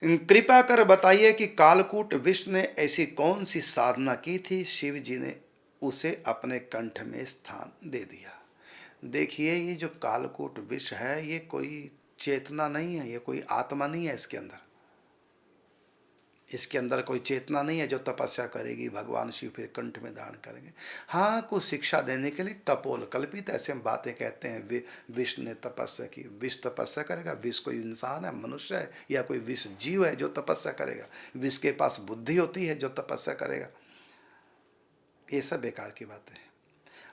कृपया कर बताइए कि कालकूट विष ने ऐसी कौन सी साधना की थी शिव जी ने उसे अपने कंठ में स्थान दे दिया। देखिए, ये जो कालकूट विष है ये कोई चेतना नहीं है, ये कोई आत्मा नहीं है। इसके अंदर कोई चेतना नहीं है जो तपस्या करेगी, भगवान शिव फिर कंठ में धारण करेंगे। हाँ, कुछ शिक्षा देने के लिए कपोल कल्पित ऐसे हम बातें कहते हैं। विष ने तपस्या की, विष तपस्या करेगा। विष कोई इंसान है, मनुष्य है, या कोई विष जीव है जो तपस्या करेगा? विष के पास बुद्धि होती है जो तपस्या करेगा? ये सब बेकार की बातें हैं।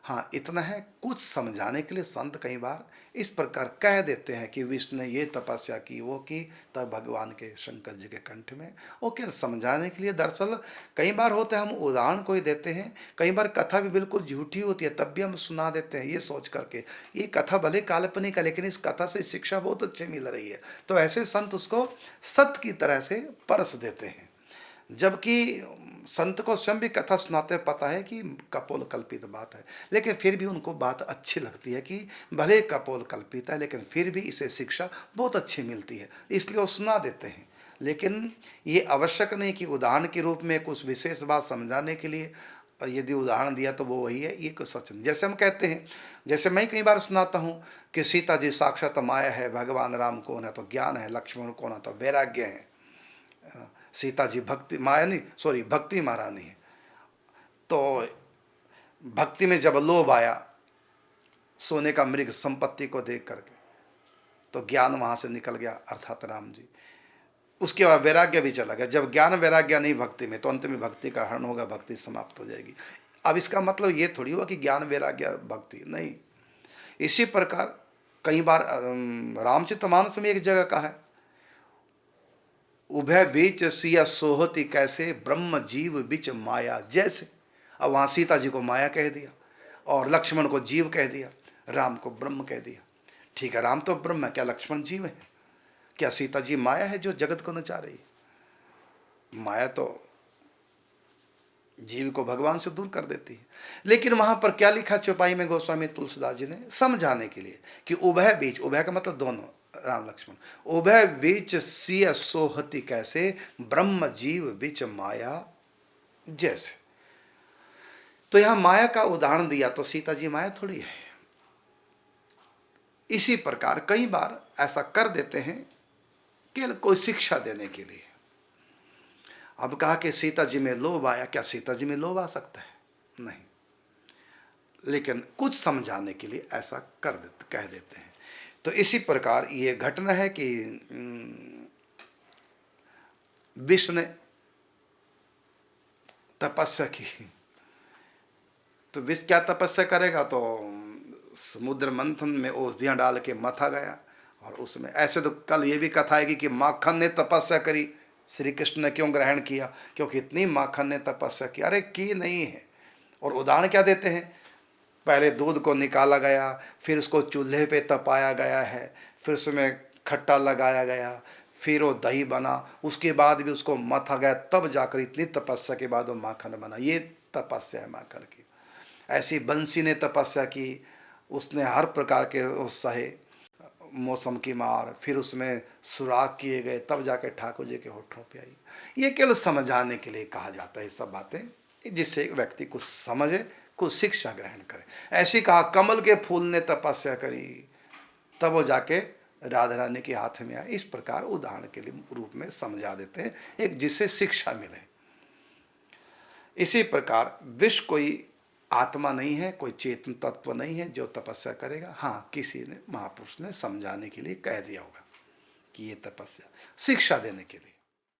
हाँ, इतना है, कुछ समझाने के लिए संत कई बार इस प्रकार कह देते हैं कि विष्णु ने ये तपस्या की, वो की, तब भगवान के शंकर जी के कंठ में। ओके, समझाने के लिए दरअसल कई बार होता है, हम उदाहरण कोई देते हैं। कई बार कथा भी बिल्कुल झूठी होती है, तब भी हम सुना देते हैं ये सोच करके ये कथा भले काल्पनिक है, लेकिन इस कथा से शिक्षा बहुत अच्छी मिल रही है। तो ऐसे संत उसको सत्य की तरह से परस देते हैं, जबकि संत को स्वयं भी कथा सुनाते पता है कि कपोल कल्पित बात है, लेकिन फिर भी उनको बात अच्छी लगती है कि भले कपोल कल्पित है लेकिन फिर भी इसे शिक्षा बहुत अच्छी मिलती है, इसलिए वो सुना देते हैं। लेकिन ये आवश्यक नहीं कि उदाहरण के रूप में कुछ विशेष बात समझाने के लिए यदि उदाहरण दिया तो वो वही है, ये कुछ सच नहीं। जैसे हम कहते हैं, जैसे मैं कई बार सुनाता हूँ कि सीता जी साक्षात माया है, भगवान राम कौन है तो ज्ञान है, लक्ष्मण कौन है तो वैराग्य है, सीता जी भक्ति माया नहीं, सॉरी, भक्ति महारानी है। तो भक्ति में जब लोभ आया सोने का मृग संपत्ति को देख करके, तो ज्ञान वहां से निकल गया, अर्थात राम जी। उसके बाद वैराग्य भी चला गया। जब ज्ञान वैराग्य नहीं भक्ति में, तो अंत में भक्ति का हरण होगा, भक्ति समाप्त हो जाएगी। अब इसका मतलब ये थोड़ी हुआ कि ज्ञान वैराग्य भक्ति नहीं। इसी प्रकार कई बार रामचरितमानस में एक जगह कहा है, उभय बीच सिया सोहती कैसे, ब्रह्म जीव बिच माया जैसे। अब वहाँ सीता जी को माया कह दिया और लक्ष्मण को जीव कह दिया, राम को ब्रह्म कह दिया। ठीक है, राम तो ब्रह्म है, क्या लक्ष्मण जीव है? क्या सीता जी माया है जो जगत को नचा रही है? माया तो जीव को भगवान से दूर कर देती है। लेकिन वहां पर क्या लिखा चौपाई में गोस्वामी तुलसीदास जी ने समझाने के लिए कि उभय बीच, उभय का मतलब दोनों, राम लक्ष्मण, उभय बीच सिय सोहति कैसे, ब्रह्म जीव बीच माया जैसे। तो यहां माया का उदाहरण दिया, तो सीता जी माया थोड़ी है। इसी प्रकार कई बार ऐसा कर देते हैं कि कोई शिक्षा देने के लिए। अब कहा कि सीता जी में लोभ आया, क्या सीता जी में लोभ आ सकता है? नहीं, लेकिन कुछ समझाने के लिए ऐसा कह देते हैं। तो इसी प्रकार ये घटना है कि विष्णु ने तपस्या की, तो विष्णु क्या तपस्या करेगा? तो समुद्र मंथन में औषधियाँ डाल के मथा गया, और उसमें ऐसे तो कल ये भी कथा आएगी कि माखन ने तपस्या करी, श्री कृष्ण ने क्यों ग्रहण किया? क्योंकि इतनी माखन ने तपस्या की। अरे की नहीं है। और उदाहरण क्या देते हैं? पहले दूध को निकाला गया, फिर उसको चूल्हे पे तपाया गया है, फिर उसमें खट्टा लगाया गया, फिर वो दही बना, उसके बाद भी उसको मथा गया, तब जाकर इतनी तपस्या के बाद वो माखन बना। ये तपस्या है माखन की। ऐसी बंसी ने तपस्या की, उसने हर प्रकार के उस सहे, मौसम की मार, फिर उसमें सुराग किए गए, तब जाके ठाकुर जी के होठों पे आई। ये केवल समझाने के लिए कहा जाता है सब बातें, जिससे एक व्यक्ति कुछ समझे, कुछ शिक्षा ग्रहण करे। ऐसी कहा कमल के फूल ने तपस्या करी, तब वो जाके राधा रानी के हाथ में आए। इस प्रकार उदाहरण के लिए रूप में समझा देते हैं, एक जिससे शिक्षा मिले। इसी प्रकार विश्व कोई आत्मा नहीं है, कोई चेतन तत्व नहीं है जो तपस्या करेगा। हाँ, किसी ने, महापुरुष ने समझाने के लिए कह दिया होगा कि ये तपस्या, शिक्षा देने के लिए।